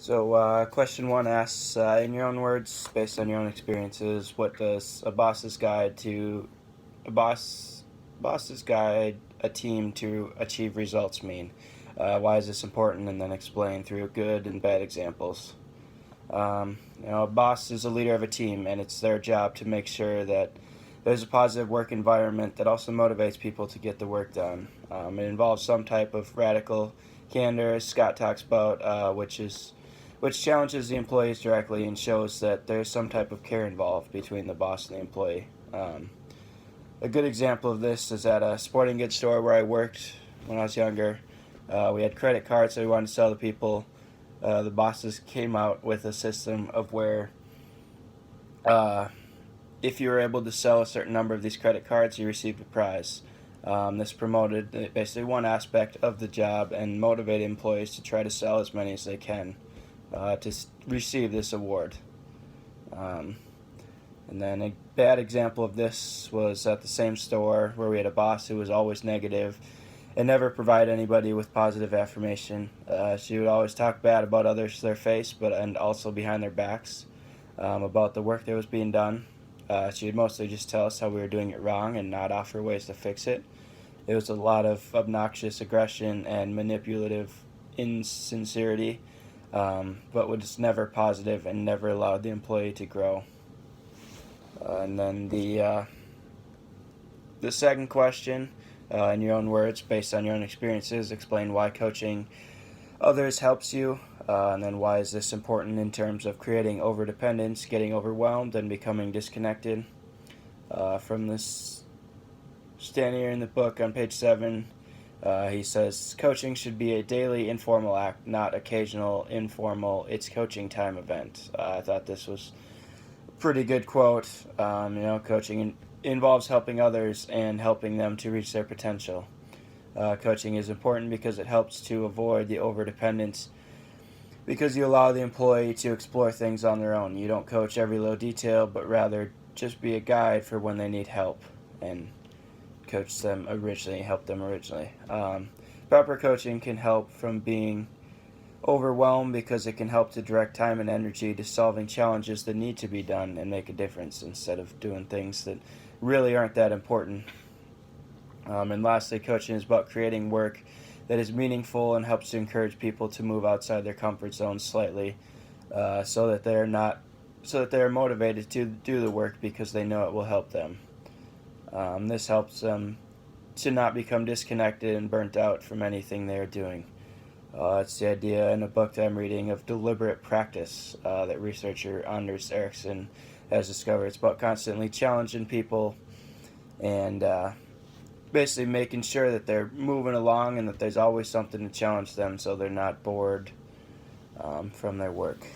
Question one asks, in your own words, based on your own experiences, what does a boss's guide a team to achieve results mean? Why is this important? And then explain through good and bad examples. A boss is a leader of a team, and it's their job to make sure that there's a positive work environment that also motivates people to get the work done. It involves some type of radical candor, as Scott talks about, which challenges the employees directly and shows that there's some type of care involved between the boss and the employee. A good example of this is at a sporting goods store where I worked when I was younger. We had credit cards that we wanted to sell to people. The bosses came out with a system of where if you were able to sell a certain number of these credit cards, you received a prize. This promoted basically one aspect of the job and motivated employees to try to sell as many as they can to receive this award. And then a bad example of this was at the same store where we had a boss who was always negative and never provide anybody with positive affirmation. She would always talk bad about others to their face, and also behind their backs about the work that was being done. She would mostly just tell us how we were doing it wrong and not offer ways to fix it. It was a lot of obnoxious aggression and manipulative insincerity, but was never positive and never allowed the employee to grow. And then the second question, in your own words, based on your own experiences, explain why coaching others helps you, and then why is this important in terms of creating overdependence, getting overwhelmed, and becoming disconnected. From this standing here in the book on page 7, he says, coaching should be a daily informal act, not occasional informal, it's coaching time event. I thought this was a pretty good quote. Coaching involves helping others and helping them to reach their potential. Coaching is important because it helps to avoid the overdependence, because you allow the employee to explore things on their own. You don't coach every little detail, but rather just be a guide for when they need help and help them originally. Proper coaching can help from being overwhelmed because it can help to direct time and energy to solving challenges that need to be done and make a difference instead of doing things that really aren't that important. And lastly, coaching is about creating work that is meaningful and helps to encourage people to move outside their comfort zone slightly, so that they are motivated to do the work because they know it will help them. This helps them to not become disconnected and burnt out from anything they are doing. It's the idea in a book that I'm reading of deliberate practice that researcher Anders Ericsson has discovered. It's about constantly challenging people and basically making sure that they're moving along and that there's always something to challenge them so they're not bored from their work.